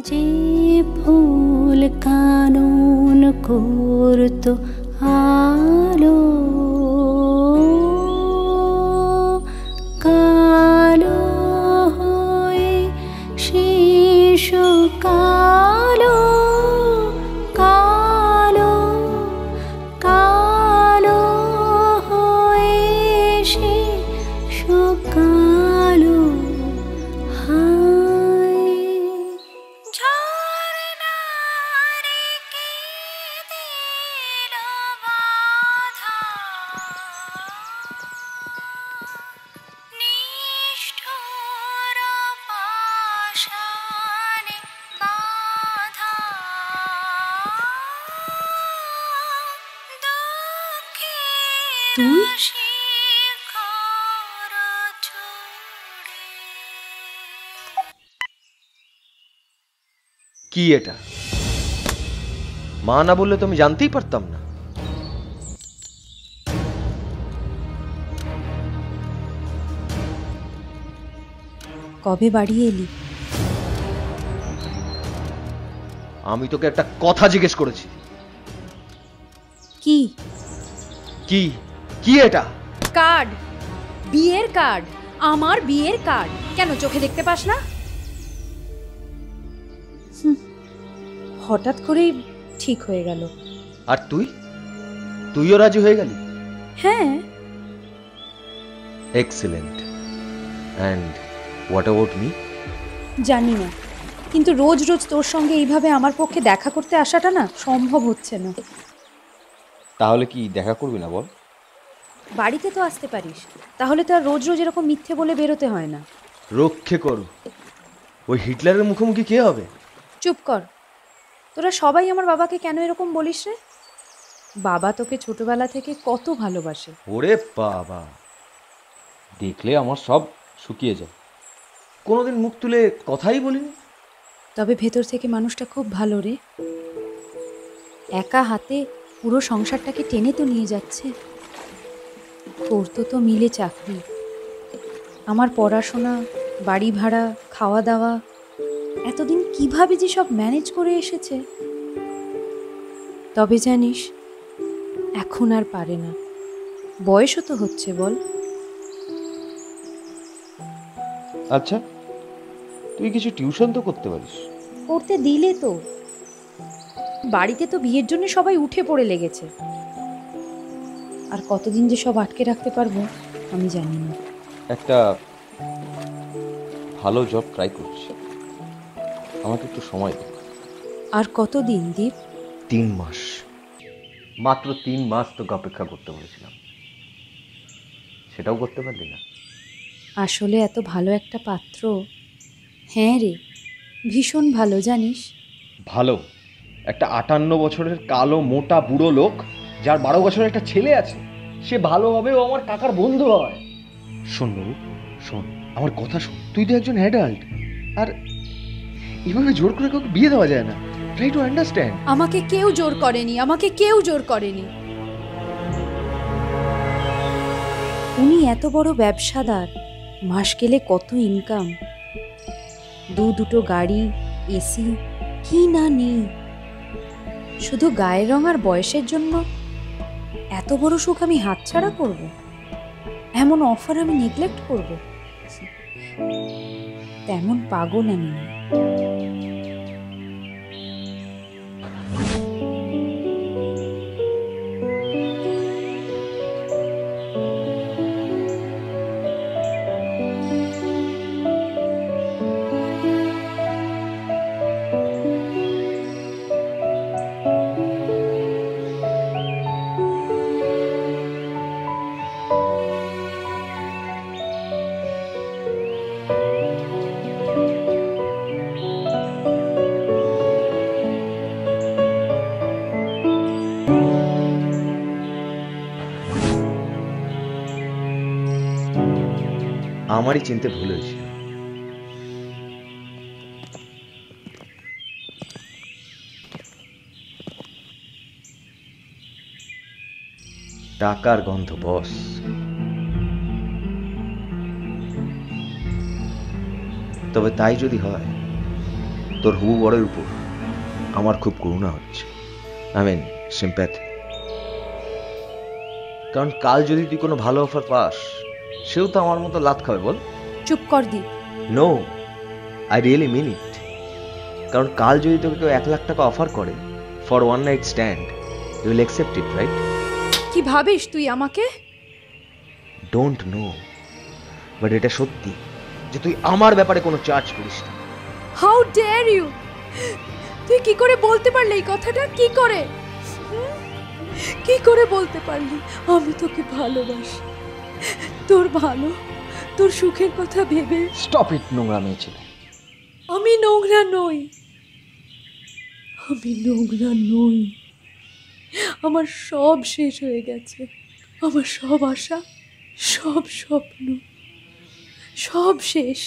যে ফুল কানন করতো আলো কালো হয়ে শিশু কালো কালো কালো হয়ে শিশু কালো তুই কি এটা? মা না বললে তো আমি জানতেই পারতাম না। কবে বাড়ি এলি? আমি তোকে একটা কথা জিজ্ঞেস করেছি। কি কি কি এটা? কার্ড, বিয়ের কার্ড, আমার বিয়ের কার্ড। কেন চোখে দেখতে পাস না? হঠাৎ করেই ঠিক হয়ে গেল। আর তুইও রাজি হয়ে গেলি? হ্যাঁ। Excellent. And what about me? জানি না, কিন্তু রোজ রোজ তোর সঙ্গে এইভাবে আমার পক্ষে দেখা করতে আসাটা না সম্ভব হচ্ছে না। তাহলে কি দেখা করবি না বল? বাড়িতে তো আসতে পারিস, তাহলে তো আর রোজ রোজ এরকম মিথ্যে বলে বেরোতে হয় না। রক্ষে করো, ওই হিটলারের মুখোমুখি কে হবে? চুপ কর। তোরা সবাই আমার বাবাকে কেন এরকম বলিস রে? বাবা তোকে ছোটবেলা থেকে কত ভালোবাসে। ওরে বাবা, দেখলে আমার সব শুকিয়ে যায়। কোনোদিন মুখ তুলে কথাই বলিনি। তবে ভেতর থেকে মানুষটা খুব ভালো রে। একা হাতে পুরো সংসারটাকে টেনে তো নিয়ে যাচ্ছে। তোর তো মিলে চাকরি, আমার পড়াশোনা, বাড়ি ভাড়া, খাওয়া দাওয়া, এতদিন কিভাবে যে সব ম্যানেজ করে এসেছে। তবে জানিস, এখন আর পারে না। বয়সও তো হচ্ছে বল। আচ্ছা, তুই কিছু টিউশন তো করতে পারিস। করতে দিলে তো। বাড়িতে তো বিয়ের জন্য সবাই উঠে পড়ে লেগেছে। আর কতদিন যে সব আটকে রাখতে পারবো আমি জানি না। একটা ভালো জব ট্রাই করছি, আমাকে একটু সময় দে। আর কতদিন দীপ? 3 মাস, মাত্র 3 মাস তোকে অপেক্ষা করতে বলেছিলাম, সেটাও করতে পারলি না। আসলে এত ভালো একটা পাত্র। হ্যাঁ রে, ভীষণ ভালো জানিস। ভালো? একটা 58 বছরের কালো মোটা বুড়ো লোক, যার 12 বছরের একটা ছেলে আছে, সে ভালো হবে? ও আমার কাকার বন্ধু হয়। শোন বাবু, শোন আমার কথা শোন। তুই তো একজন অ্যাডাল্ট, আর এভাবে জোর করে কাউকে বিয়ে দেওয়া যায় না। Try to understand. আমাকে কেউ জোর করেনি, আমাকে কেউ জোর করেনি। উনি এত বড় ব্যবসাদার, মাস গেলে কত ইনকাম, দুটো গাড়ি, এসি, কি না নেই। শুধু গায়ের রং আর বয়সের জন্য এত বড় সুখ আমি হাতছাড়া করব? এমন অফার আমি নেগলেক্ট করব? তেমন পাগল আমি না। আমারই চিনতে ভুল হয়েছিল। টাকার গন্ধ বস। তবে তাই যদি হয়, তোর হবু বরের উপর আমার খুব করুণা হচ্ছে, আই মিন সিম্প্যাথি। কারণ কাল যদি তুই কোনো ভালো অফার পাস, সেও তো আমার মতো লাত খাবে, বল? চুপ কর দীপ। নো, আই রিয়েলি মিন ইট। কারণ কাল যদি তোকে কেউ 1 লাখ টাকা অফার করে for one night stand, you will accept it, right? কি ভাবিস তুই আমাকে? ডোন্ট নো, বাট এটা সত্যি যে তুই আমার ব্যাপারে কোনো চার্জ করিস না। How dare you! তুই কি করে বলতে পারলি এই কথাটা? কি করে কি করে বলতে পারলি আমি তোকে ভালোবাসি? তোর ভালো, তোর সুখের কথা ভেবে। স্টপ ইট, নোংরা মেয়ে ছেলে। আমি নোংরা নই, আমি নোংরা নই। আমার সব শেষ হয়ে গেছে, আমার সব আশা, সব স্বপ্ন, সব শেষ।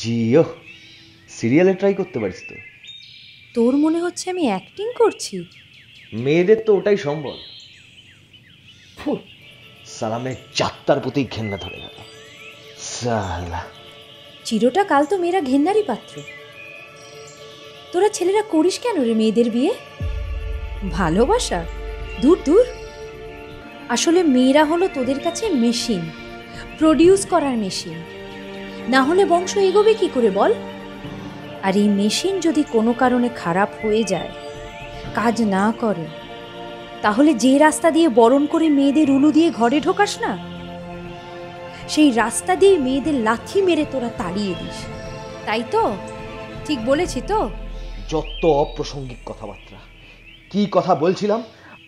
জিও, সিরিয়ালে ট্রাই করতে পারিস তো। তোর মনে হচ্ছে আমি অ্যাক্টিং করছি? মেয়েদের তো ওটাই সম্ভব। সালামের যাত্রার প্রতি ঘেন্না ধরে গেল। সালা চিরটা কাল তো মেয়েরা ঘেন্নারই পাত্র। তোরা ছেলেরা করিস কেন রে মেয়েদের বিয়ে? ভালোবাসা? দূর দূর। আসলে মেয়েরা হলো তোদের কাছে মেশিন, প্রডিউস করার মেশিন। না হলে বংশ এগোবে কি করে বল? আর এই মেশিন যদি কোনো কারণে খারাপ হয়ে যায়, কাজ না করে, তাহলে যে রাস্তা দিয়ে বরণ করে মেয়েদের উলু দিয়ে ঘরে ঢোকাস না, সেই রাস্তা দিয়ে মেয়েদের লাথি মেরে তোরা তাড়িয়ে দিস, তাই তো? ঠিক বলেছি তো? যত অপ্রাসঙ্গিক কথাবার্তা। কি কথা বলছিলাম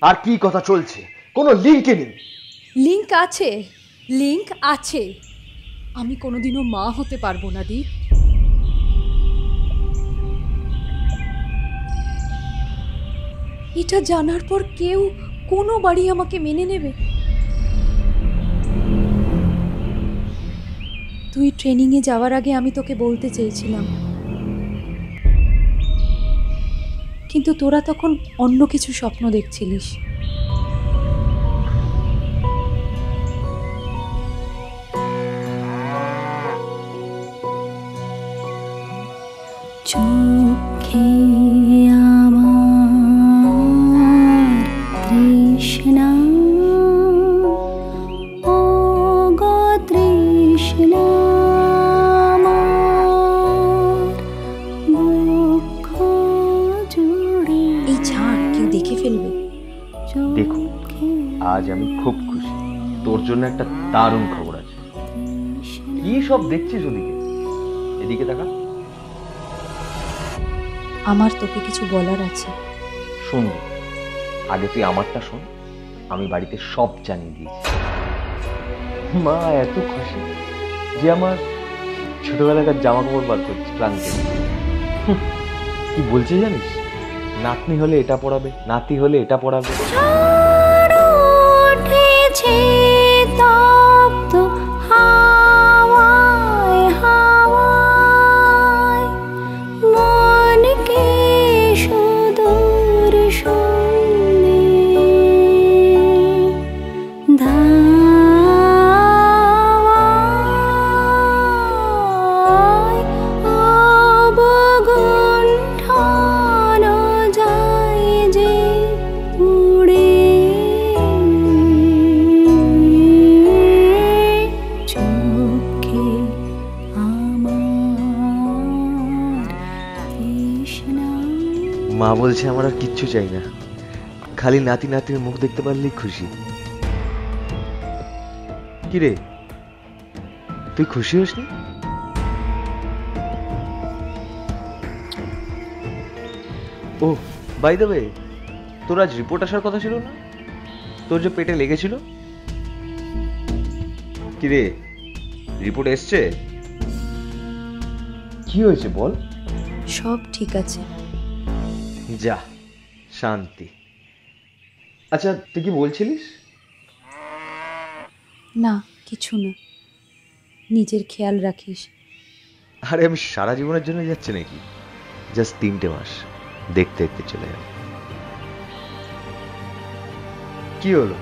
আর কি কথা চলছে কোনো লিঙ্কই নেই। লিংক আছে, লিংক আছে। আমি কোনোদিনও মা হতে পারবো না দীপ। এটা জানার পর কেউ কোনো বাড়ি আমাকে মেনে নেবে? তুই ট্রেনিংয়ে যাওয়ার আগে আমি তোকে বলতে চেয়েছিলাম, কিন্তু তোরা তখন অন্য কিছু স্বপ্ন দেখছিলিস। চোখে আমার তৃষ্ণা, ও গো তৃষ্ণা আমার দুঃখ জুড়ে। এই ছাড়, কেউ দেখে ফেলবে। দেখো, আজ আমি খুব খুশি। তোর জন্য একটা দারুণ খবর আছে। কি সব দেখছিস ওদিকে? এদিকে দেখা। আমার তোকে কিছু বলার আছে। শুনবি, আগে তুই আমারটা শোন। আমি বাড়িতে সব জানিয়ে দিয়েছি। মা এত খুশি যে আমার ছোটবেলাকার জামা কাপড় বার করছে ট্রাঙ্কে। কি বলছে জানিস? নাতনি হলে এটা পড়াবে, নাতি হলে এটা পড়াবে। উঠেছে তপ্ত হাওয়ায় হাওয়ায়, মনকে সুদূর শূন্যে ধাওয়ায়, অবগুণ্ঠন যায় যে উড়ে। চোখে আমার তৃষ্ণা। মা বলছে আমার আর কিচ্ছু চাই না, খালি নাতি নাতির মুখ দেখতে পারলেই খুশি। কিরে, তুই খুশি হসনি? ও বাই দ্য ওয়ে, তোর আজ রিপোর্ট আসার কথা ছিল না? তোর যে পেটে লেগেছিল। কিরে, রিপোর্ট এসছে? কি হয়েছে বল? সব ঠিক আছে। যা, শান্তি। আচ্ছা, তুই কি বলছিলিস? না, কিছু না। নিজের খেয়াল রাখিস। আরে আমি সারা জীবনের জন্য যাচ্ছে নাকি? জাস্ট 3টে মাস, দেখতে দেখতে চলে যাবে। কি হলো?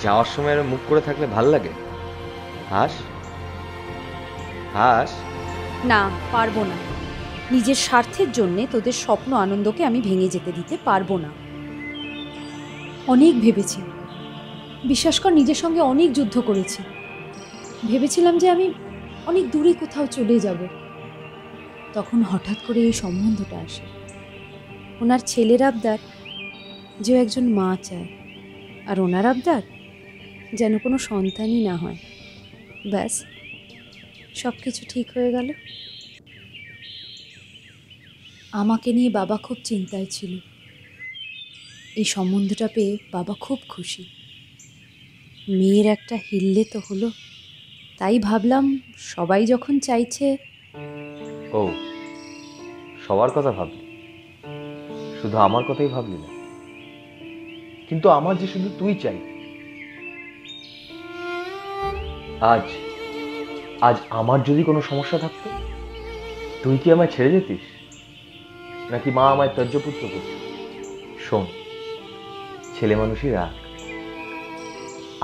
যাওয়ার সময় আর মুখ করে থাকলে ভাল লাগে? হাস হাস। না, পারবো না। নিজের স্বার্থের জন্যে তোদের স্বপ্ন আনন্দকে আমি ভেঙে যেতে দিতে পারবো না। অনেক ভেবেছি, বিশ্বাস কর, নিজের সঙ্গে অনেক যুদ্ধ করেছি। ভেবেছিলাম যে আমি অনেক দূরে কোথাও চলে যাব। তখন হঠাৎ করে এই সম্বন্ধটা আসে। ওনার ছেলের আবদার যে ও একজন মা চায়, আর ওনার আবদার যেন কোনো সন্তানই না হয়। ব্যাস, সব কিছু ঠিক হয়ে গেল। আমাকে নিয়ে বাবা খুব চিন্তায় ছিল। এই সম্বন্ধটা পেয়ে বাবা খুব খুশি। মেয়ের একটা হিল্লে তো হলো, তাই ভাবলাম সবাই যখন চাইছে। ও, সবার কথা ভাবলি, শুধু আমার কথাই ভাবলি না? কিন্তু আমার যে শুধু তুই চাই। আজ আজ আমার যদি কোনো সমস্যা থাকতো, তুই কি আমায় ছেড়ে যেতিস, নাকি মা আমায় ত্যায্যপুত্র করত? শোন, ছেলে মানুষই রাগ।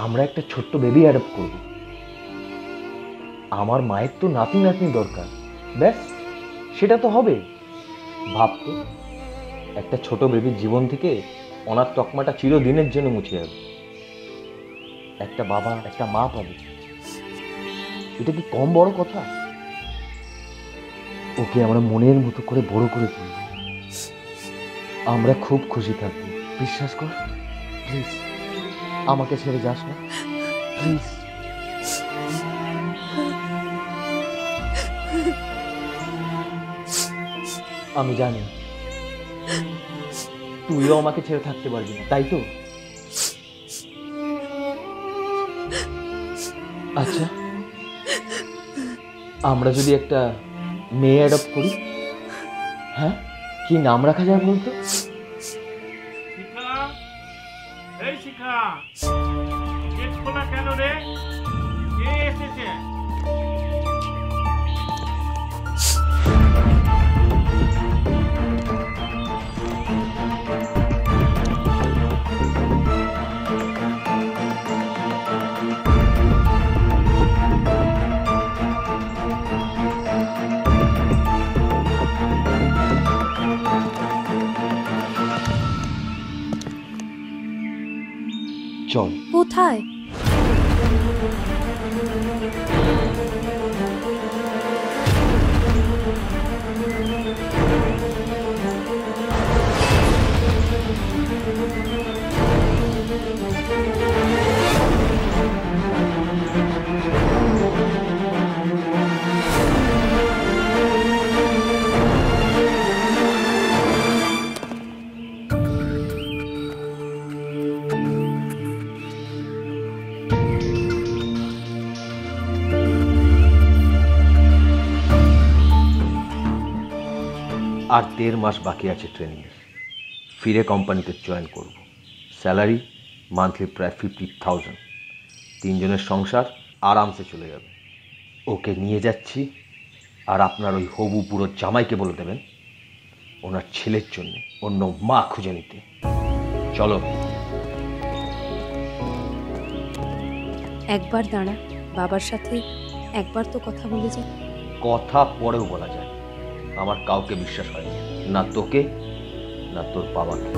আমরা একটা ছোট্ট বেবি অ্যাডপ্ট করব। আমার মায়ের তো নাতি নাতনি দরকার, ব্যাস, সেটা তো হবে। ভাবতো, একটা ছোট বেবির জীবন থেকে অনাথ তকমাটা চিরদিনের জন্য মুছে যাবে। একটা বাবা একটা মা পাবে, এটা কি কম বড় কথা? ওকে আমরা মনের মতো করে বড় করে তুলব। আমরা খুব খুশি থাকবো, বিশ্বাস কর। প্লিজ আমাকে ছেড়ে যাস না, প্লিজ। আমি জানি তুইও আমাকে ছেড়ে থাকতে পারবি না, তাই তো? আচ্ছা, আমরা যদি একটা মেয়ে অ্যাডপ্ট করি, হ্যাঁ, কি নাম রাখা যায় বলতো? শিখা, এই শিখা, গেট খোলা কেন রে? কে এসেছে? চল। কোথায়? আর 1.5 মাস বাকি আছে ট্রেনিংয়ের। ফিরে কোম্পানিতে জয়েন করব। স্যালারি মান্থলি প্রায় 50,000। 3 জনের সংসার আরামসে চলে যাবে। ওকে নিয়ে যাচ্ছি, আর আপনার ওই হবু বুড়ো জামাইকে বলে দেবেন ওনার ছেলের জন্য অন্য মা খুঁজে নিতে। চলো। একবার দাঁড়া, বাবার সাথে একবার তো কথা বলে যা। কথা পরেও বলা যায়, আমার কাউকে বিশ্বাস হয়নি, না তোকে না তোর বাবাকে।